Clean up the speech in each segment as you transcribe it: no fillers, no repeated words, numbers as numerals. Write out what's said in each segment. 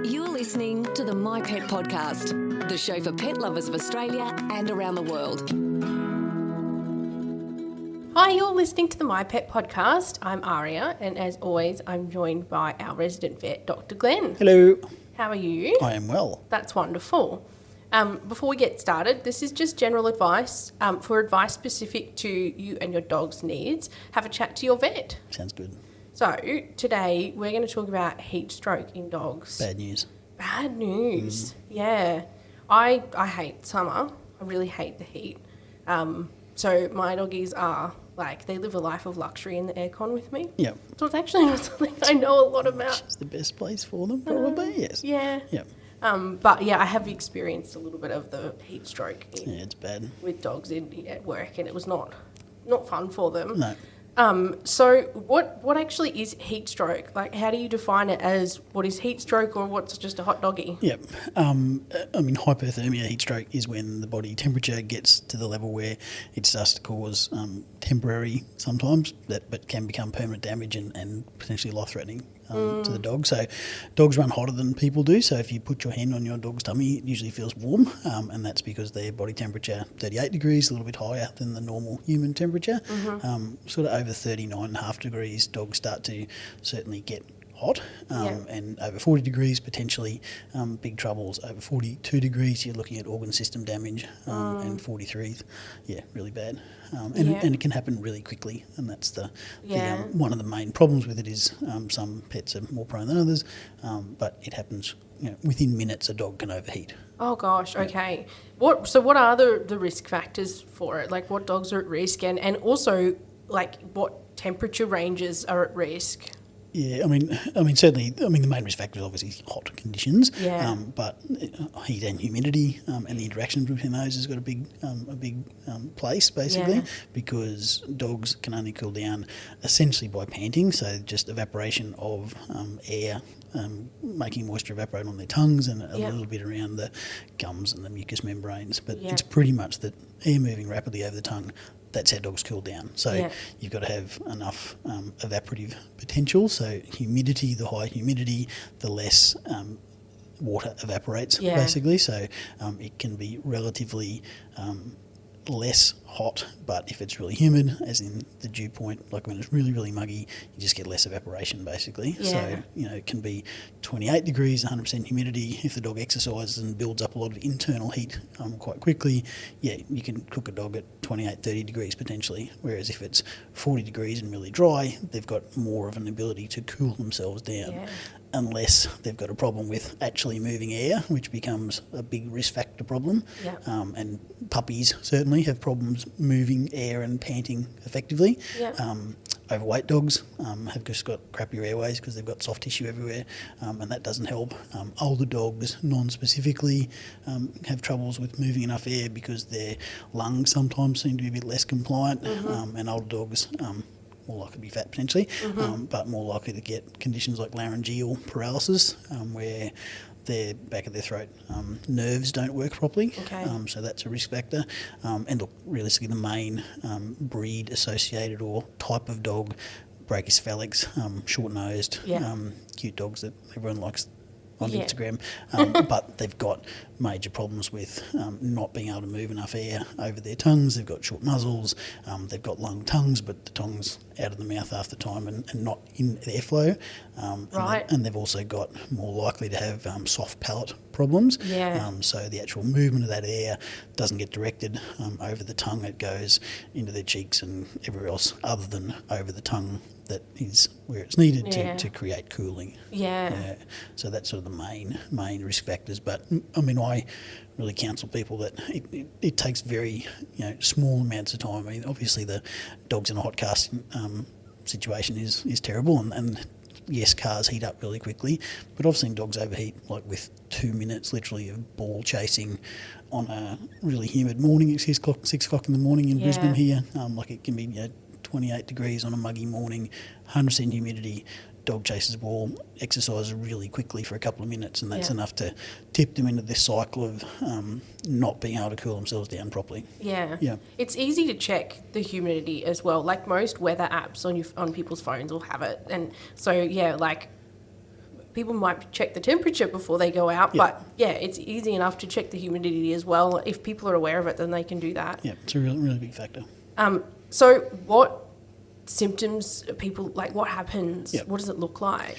You're listening to the myPET podcast, the show for pet lovers of Australia and around the world. Hi, you're listening to the myPET podcast. I'm Aria, and as always, I'm joined by our resident vet, Dr. Glenn. Hello. How are you? I am well. That's wonderful. Before we get started, this is just general advice. For advice specific to you and your dog's needs, have a chat to your vet. Sounds good. So, today we're going to talk about heat stroke in dogs. Bad news. Bad news. Yeah. I hate summer. I really hate the heat. So my doggies are, they live a life of luxury in the aircon with me. Yep. So it's actually not something I know a lot about. It's the best place for them, probably, yes. Yeah. Yep. But yeah, I have experienced a little bit of the heat stroke Yeah, it's bad. with dogs at work, and it was not fun for them. No. So what actually is heat stroke? How do you define it as what is heat stroke or what's just a hot doggy? Yep. Hyperthermia heat stroke is when the body temperature gets to the level where it starts to cause temporary sometimes, but can become permanent damage and potentially life-threatening to the dog. So dogs run hotter than people do. So if you put your hand on your dog's tummy, it usually feels warm, and that's because their body temperature, 38 degrees, a little bit higher than the normal human temperature. Sort of over 39.5 degrees, dogs start to certainly get hot, and over 40 degrees potentially big troubles. Over 42 degrees you're looking at organ system damage, and 43, really bad. And it can happen really quickly, and that's the one of the main problems with it is some pets are more prone than others, but it happens within minutes. A dog can overheat. Oh gosh, okay. What are the risk factors for it? What dogs are at risk, and also what temperature ranges are at risk? Yeah, I mean, certainly. I mean, the main risk factor is obviously hot conditions. Yeah. But heat and humidity, and the interaction between those has got a big place basically, because dogs can only cool down essentially by panting, so just evaporation of air, making moisture evaporate on their tongues and a little bit around the gums and the mucous membranes. But it's pretty much that air moving rapidly over the tongue. That's how dogs cool down. So you've got to have enough evaporative potential. So humidity, the higher humidity, the less water evaporates, basically. So it can be relatively less hot, but if it's really humid, as in the dew point, like when it's really, really muggy, you just get less evaporation, basically. So, it can be 28 degrees, 100% humidity. If the dog exercises and builds up a lot of internal heat quite quickly, you can cook a dog at 28, 30 degrees potentially. Whereas if it's 40 degrees and really dry, they've got more of an ability to cool themselves down. Unless they've got a problem with actually moving air, which becomes a big risk factor problem. And puppies certainly have problems moving air and panting effectively. Overweight dogs have just got crappier airways because they've got soft tissue everywhere, and that doesn't help. Older dogs, non-specifically, have troubles with moving enough air because their lungs sometimes seem to be a bit less compliant, and older dogs more likely to be fat potentially, but more likely to get conditions like laryngeal paralysis, where their back of their throat nerves don't work properly. So that's a risk factor. And look, realistically, the main breed associated or type of dog, brachycephalics, short-nosed, cute dogs that everyone likes on Instagram, but they've got major problems with not being able to move enough air over their tongues. They've got short muzzles, they've got long tongues, but the tongue's out of the mouth half the time and not in airflow. And they've also got more likely to have soft palate problems. So the actual movement of that air doesn't get directed over the tongue. It goes into their cheeks and everywhere else other than over the tongue. That is where it's needed to create cooling. So that's sort of the main risk factors. But I mean, I really counsel people that it takes very small amounts of time. I mean, obviously the dogs in a hot car situation is terrible, and yes, cars heat up really quickly, but I've seen dogs overheat with 2 minutes literally of ball chasing on a really humid morning. It's 6 o'clock in the morning in Brisbane here. It can be 28 degrees on a muggy morning, 100% humidity, dog chases a ball, exercises really quickly for a couple of minutes, and that's enough to tip them into this cycle of not being able to cool themselves down properly. It's easy to check the humidity as well. Most weather apps on people's phones will have it, and so people might check the temperature before they go out, but it's easy enough to check the humidity as well. If people are aware of it, then they can do that. Yeah, it's a really, really big factor. So what symptoms people, like what happens? Yep. What does it look like?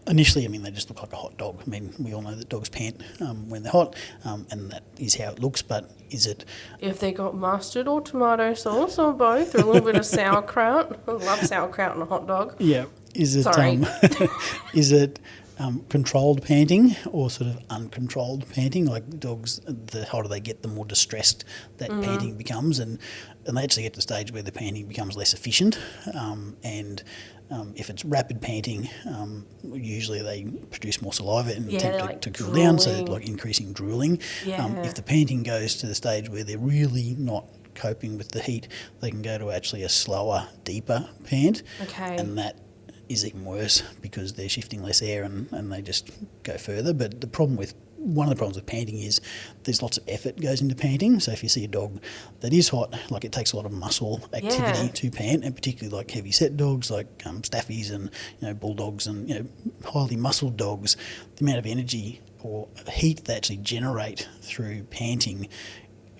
Initially, I mean, they just look like a hot dog. I mean, we all know that dogs pant when they're hot, and that is how it looks, but is it... If they got mustard or tomato sauce or both, or a little bit of sauerkraut. I love sauerkraut on a hot dog. Yeah. Is it... Sorry. Is it... controlled panting or sort of uncontrolled panting? Like dogs, the hotter they get, the more distressed that panting becomes, and they actually get to the stage where the panting becomes less efficient. If it's rapid panting, usually they produce more saliva and attempt to cool down, so like increasing drooling. If the panting goes to the stage where they're really not coping with the heat, they can go to actually a slower, deeper pant, and that is even worse because they're shifting less air and they just go further. But one of the problems with panting is there's lots of effort goes into panting. So if you see a dog that is hot, like it takes a lot of muscle activity to pant, and particularly like heavy set dogs like staffies and bulldogs and highly muscled dogs, the amount of energy or heat they actually generate through panting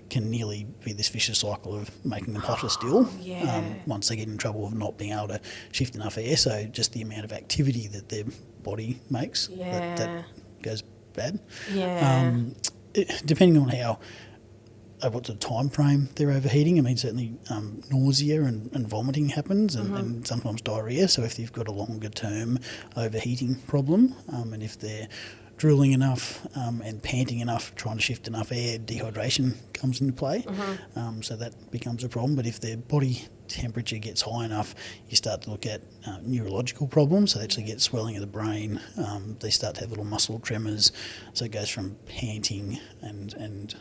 can nearly be this vicious cycle of making them hotter still once they get in trouble of not being able to shift enough air. So just the amount of activity that their body makes that goes bad. Depending on how what sort of time frame they're overheating, I mean certainly nausea and vomiting happens and sometimes diarrhoea. So if you've got a longer term overheating problem and if they're drooling enough and panting enough, trying to shift enough air, dehydration comes into play. So that becomes a problem. But if their body temperature gets high enough, you start to look at neurological problems. So they actually get swelling of the brain. They start to have little muscle tremors. So it goes from panting and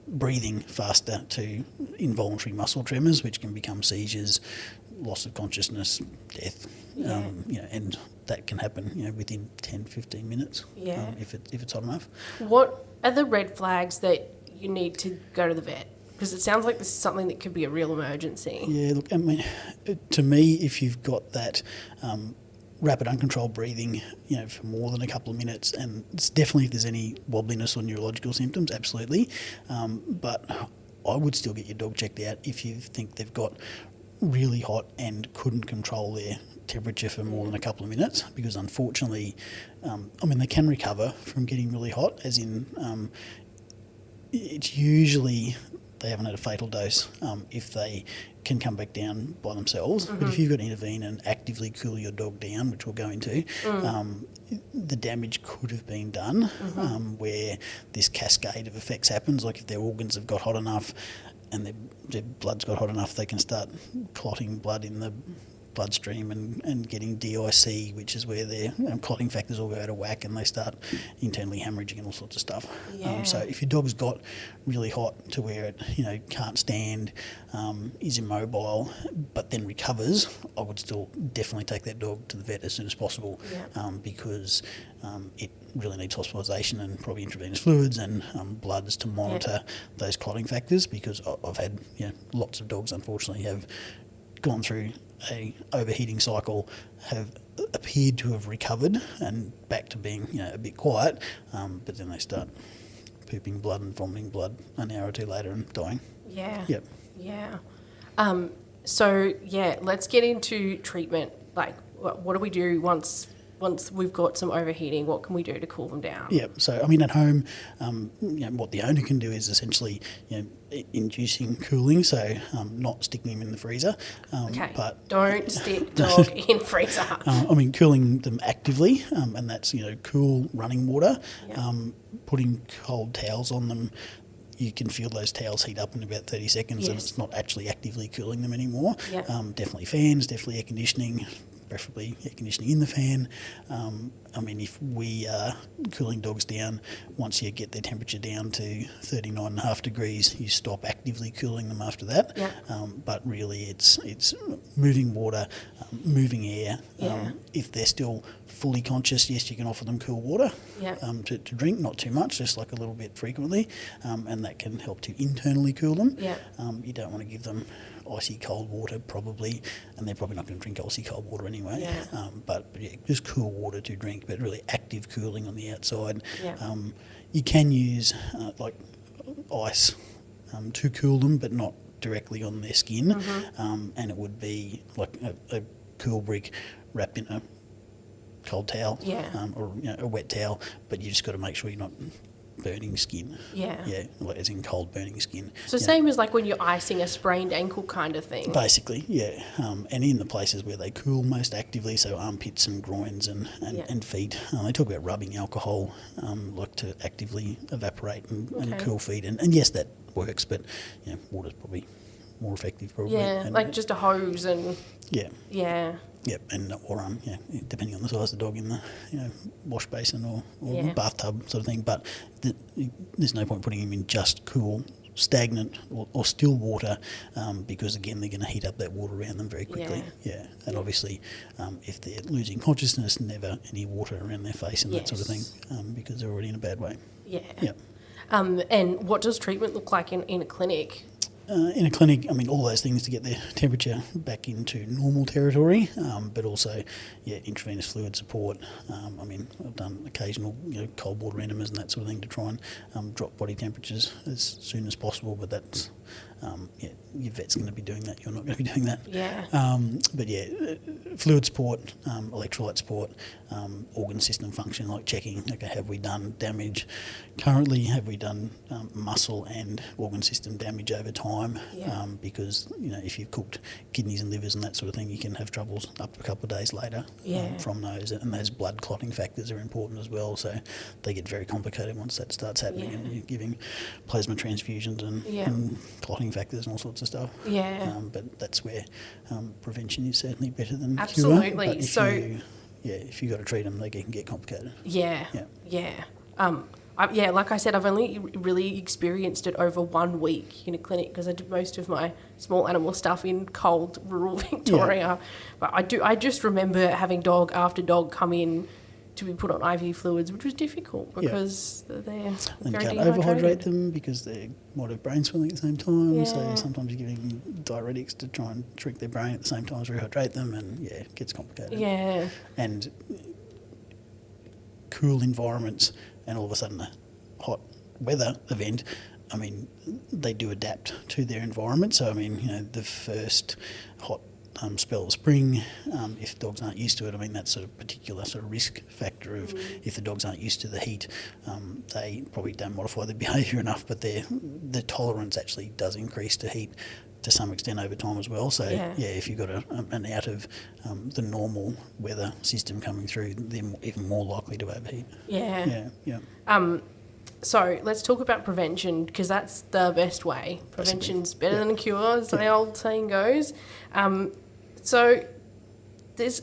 breathing faster to involuntary muscle tremors, which can become seizures, loss of consciousness, death, and that can happen within 10-15 minutes if it's hot enough. What are the red flags that you need to go to the vet? Because it sounds like this is something that could be a real emergency. Yeah, look, I mean, to me, if you've got that rapid uncontrolled breathing, for more than a couple of minutes, and it's definitely if there's any wobbliness or neurological symptoms, absolutely. But I would still get your dog checked out if you think they've got really hot and couldn't control their temperature for more than a couple of minutes, because unfortunately, they can recover from getting really hot, as in it's usually they haven't had a fatal dose if they can come back down by themselves. But if you've got to intervene and actively cool your dog down, which we'll go into, the damage could have been done where this cascade of effects happens. Like if their organs have got hot enough and their blood's got hot enough, they can start clotting blood in the bloodstream and getting DIC, which is where their clotting factors all go out of whack and they start internally hemorrhaging and all sorts of stuff. So if your dog's got really hot to where it can't stand, is immobile, but then recovers, I would still definitely take that dog to the vet as soon as possible because it really needs hospitalisation and probably intravenous fluids and bloods to monitor those clotting factors, because I've had lots of dogs unfortunately have gone through a overheating cycle, have appeared to have recovered and back to being a bit quiet, but then they start pooping blood and vomiting blood an hour or two later and dying. Let's get into treatment. Like, what do we do once we've got some overheating? What can we do to cool them down? So at home, what the owner can do is essentially inducing cooling, so not sticking them in the freezer. But don't stick dog in freezer. Cooling them actively, and that's cool running water. Putting cold towels on them. You can feel those towels heat up in about 30 seconds and it's not actually actively cooling them anymore. Definitely fans, definitely air conditioning, preferably air conditioning in the fan. If we are cooling dogs down, once you get their temperature down to 39.5 degrees, you stop actively cooling them after that. But really it's moving water, moving air. If they're still fully conscious, yes, you can offer them cool water to drink, not too much, just like a little bit frequently, and that can help to internally cool them. You don't want to give them icy cold water probably, and they're probably not going to drink icy cold water anyway. Yeah. But yeah, just cool water to drink, but really active cooling on the outside. Yeah. You can use like ice to cool them, but not directly on their skin. And it would be like a cool brick wrapped in a cold towel, or a wet towel, but you just got to make sure you're not burning skin. Like as in cold burning skin. So same as like when you're icing a sprained ankle kind of thing. Basically, and in the places where they cool most actively, so armpits and groins and feet. They talk about rubbing alcohol, like to actively evaporate and cool feet. And yes, that works, but water's probably more effective probably. And like just a hose and... Yep, and depending on the size of the dog in the wash basin or bathtub sort of thing. But there's no point putting him in just cool, stagnant or still water because again they're going to heat up that water around them very quickly. And obviously if they're losing consciousness, never any water around their face and that sort of thing because they're already in a bad way. And what does treatment look like in a clinic? In a clinic, I mean, all those things to get their temperature back into normal territory, but also, intravenous fluid support. I mean, I've done occasional, cold water enemas and that sort of thing to try and drop body temperatures as soon as possible, but that's, your vet's going to be doing that, you're not going to be doing that. But fluid support, electrolyte support, organ system function, like checking, okay, have we done damage currently, have we done muscle and organ system damage over time, because, if you've cooked kidneys and livers and that sort of thing, you can have troubles up to a couple of days later from those, and those blood clotting factors are important as well, so they get very complicated once that starts happening and you're giving plasma transfusions and clotting factors and all sorts of stuff. But that's where prevention is certainly better than cure. But if you've got to treat them, they can get complicated. Like I said, I've only really experienced it over 1 week in a clinic because I did most of my small animal stuff in cold rural Victoria. But I just remember having dog after dog come in to be put on IV fluids, which was difficult because they're very and you can't dehydrated. overhydrate them because they might have brain swelling at the same time. So sometimes you're giving them diuretics to try and shrink their brain at the same time as rehydrate them, and it gets complicated. And cool environments and all of a sudden a hot weather event, I mean, they do adapt to their environment. So, I mean, the first hot spell of spring, if dogs aren't used to it, I mean, that's a particular sort of risk factor of if the dogs aren't used to the heat, they probably don't modify their behaviour enough, but their tolerance actually does increase to heat to some extent over time as well. So, if you've got an out of the normal weather system coming through, they're even more likely to overheat. So let's talk about prevention because that's the best way. Prevention's better than a cure, as the old saying goes. So there's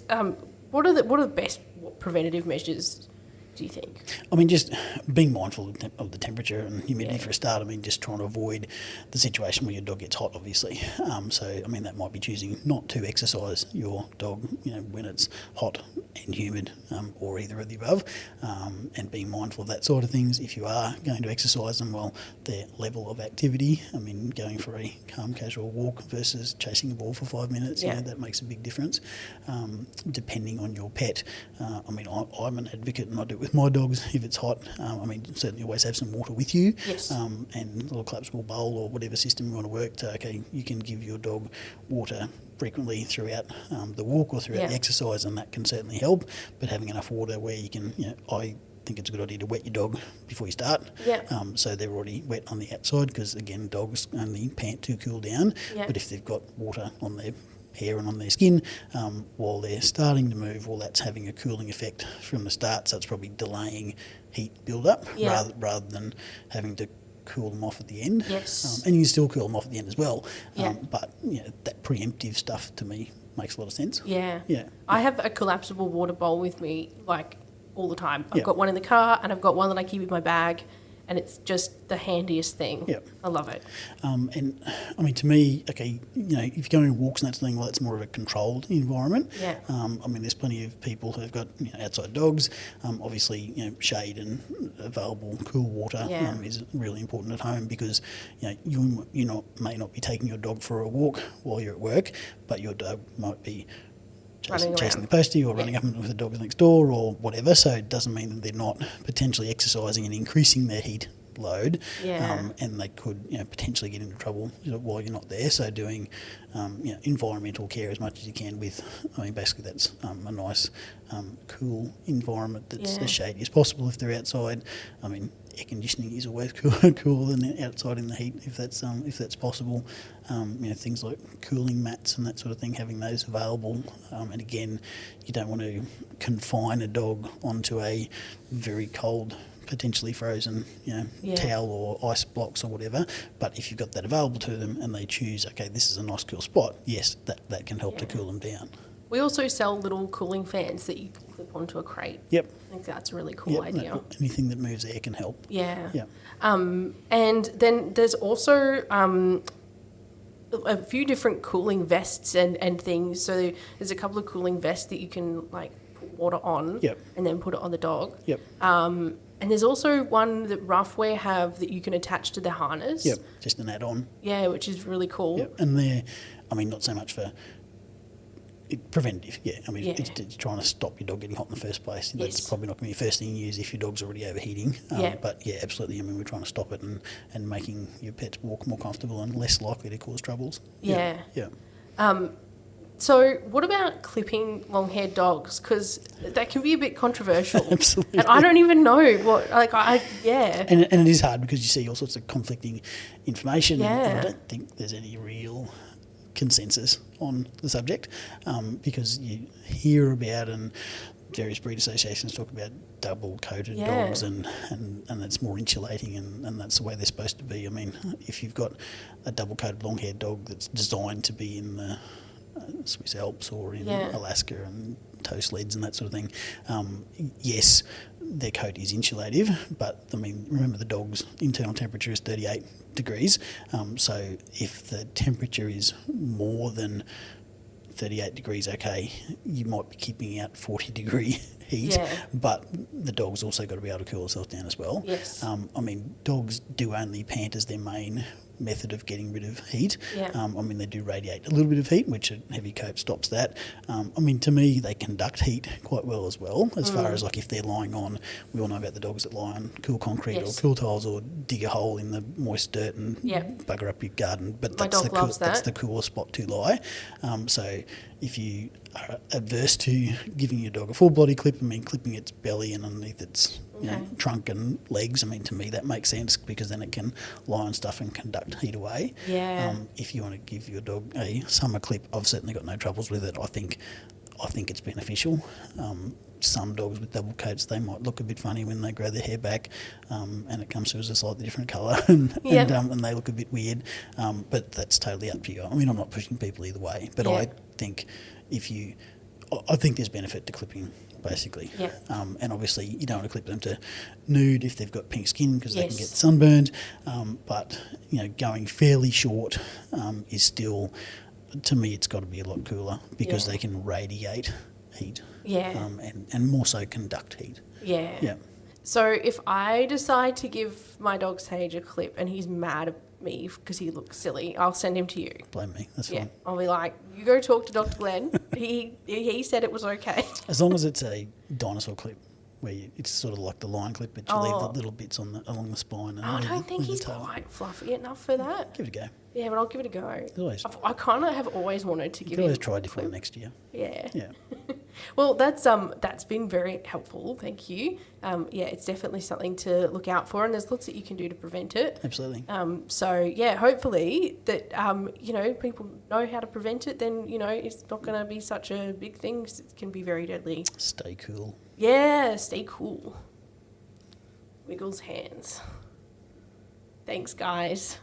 what are the best preventative measures, do you think? I mean, just being mindful of the temperature and humidity for a start. I mean, just trying to avoid the situation where your dog gets hot, obviously. So, I mean, that might be choosing not to exercise your dog, when it's hot and humid, or either of the above, and being mindful of that sort of things. If you are going to exercise them, well, their level of activity, I mean, going for a calm, casual walk versus chasing a ball for 5 minutes, that makes a big difference. Depending on your pet, I mean, I'm an advocate and I do it with my dogs if it's hot. I mean, certainly always have some water with you, and a little collapsible bowl or whatever system you want to work to, you can give your dog water frequently throughout the walk or throughout the exercise, and that can certainly help. But having enough water where you can, I think it's a good idea to wet your dog before you start, so they're already wet on the outside, because again, dogs only pant to cool down, but if they've got water on their hair and on their skin while they're starting to move, well, that's having a cooling effect from the start, so it's probably delaying heat build-up rather than having to cool them off at the end. And you can still cool them off at the end as well, but that preemptive stuff to me makes a lot of sense. I have a collapsible water bowl with me like all the time. I've got one in the car and I've got one that I keep in my bag, and it's just the handiest thing. Yep. I love it. And I mean, to me, okay, you know, if you're going on walks and that sort of thing, well, it's more of a controlled environment. Yeah. I mean, there's plenty of people who've got, you know, outside dogs. Obviously, you know, shade and available cool water is really important at home, because, you know, you may not be taking your dog for a walk while you're at work, but your dog might be chasing the postie or running up with the dogs next door or whatever. So it doesn't mean that they're not potentially exercising and increasing their heat load, and they could, you know, potentially get into trouble, you know, while you're not there. So doing you know, environmental care as much as you can with, I mean, basically that's a nice cool environment that's as shady as possible if they're outside. I mean, air conditioning is always cooler than outside in the heat if that's possible. You know, things like cooling mats and that sort of thing, having those available. And again, you don't want to confine a dog onto a very cold, potentially frozen, you know, towel or ice blocks or whatever. But if you've got that available to them and they choose, okay, this is a nice cool spot, yes, that can help to cool them down. We also sell little cooling fans that you can clip onto a crate. Yep. I think that's a really cool idea. Anything that moves air can help. Yeah. Yeah. And then there's also a few different cooling vests and things. So there's a couple of cooling vests that you can like put water on and then put it on the dog. Yep. And there's also one that Roughwear have that you can attach to the harness. Yep, just an add-on. Yeah, which is really cool. Yep, and they're, I mean, not so much for preventative, I mean, it's trying to stop your dog getting hot in the first place. That's probably not going to be the first thing you use if your dog's already overheating. But yeah, absolutely. I mean, we're trying to stop it and making your pets walk more comfortable and less likely to cause troubles. Yeah. Yeah. So what about clipping long-haired dogs? Because that can be a bit controversial. Absolutely. And I don't even know what, like, And it is hard because you see all sorts of conflicting information. And I don't think there's any real consensus on the subject, because you hear about, and various breed associations talk about double coated dogs and it's more insulating and that's the way they're supposed to be. I mean, if you've got a double coated long haired dog that's designed to be in the Swiss Alps or in Alaska and tow sleds and that sort of thing, yes, their coat is insulative, but I mean, remember the dog's internal temperature is 38 degrees, so if the temperature is more than 38 degrees, okay, you might be keeping out 40 degree heat, but the dog's also got to be able to cool itself down as well. Yes. I mean, dogs do only pant as their main method of getting rid of heat. I mean, they do radiate a little bit of heat, which a heavy coat stops that. I mean, to me, they conduct heat quite well as well, as far as like if they're lying on, we all know about the dogs that lie on cool concrete or cool tiles or dig a hole in the moist dirt and bugger up your garden. But that's the coolest spot to lie. So if you are adverse to giving your dog a full body clip, I mean, clipping its belly and underneath its trunk and legs, I mean, to me that makes sense because then it can lie on stuff and conduct heat away. If you want to give your dog a summer clip, I've certainly got no troubles with it. I think it's beneficial. Some dogs with double coats, they might look a bit funny when they grow their hair back, and it comes through as a slightly different colour, and they look a bit weird. But that's totally up to you. I mean, I'm not pushing people either way, but I think I think there's benefit to clipping, basically. And obviously, you don't want to clip them to nude if they've got pink skin because they can get sunburned. But you know, going fairly short is still, to me, it's got to be a lot cooler because they can radiate heat. And more so conduct heat. So if I decide to give my dog Sage a clip and he's mad at me because he looks silly, I'll send him to you. Blame me, that's fine. I'll be like, you go talk to Dr. Glenn. he said it was okay. As long as it's a dinosaur clip, where it's sort of like the line clip, but you leave the little bits along the spine. And I don't think he's quite fluffy enough for that. Give it a go. Yeah, but I'll give it a go. I kind of have always wanted to give it a go. You can always try a different one next year. Yeah. Well, that's been very helpful. Thank you. It's definitely something to look out for, and there's lots that you can do to prevent it. Absolutely. Hopefully that people know how to prevent it. Then it's not going to be such a big thing. 'Cause it can be very deadly. Stay cool. Yeah, stay cool. Wiggles hands. Thanks, guys.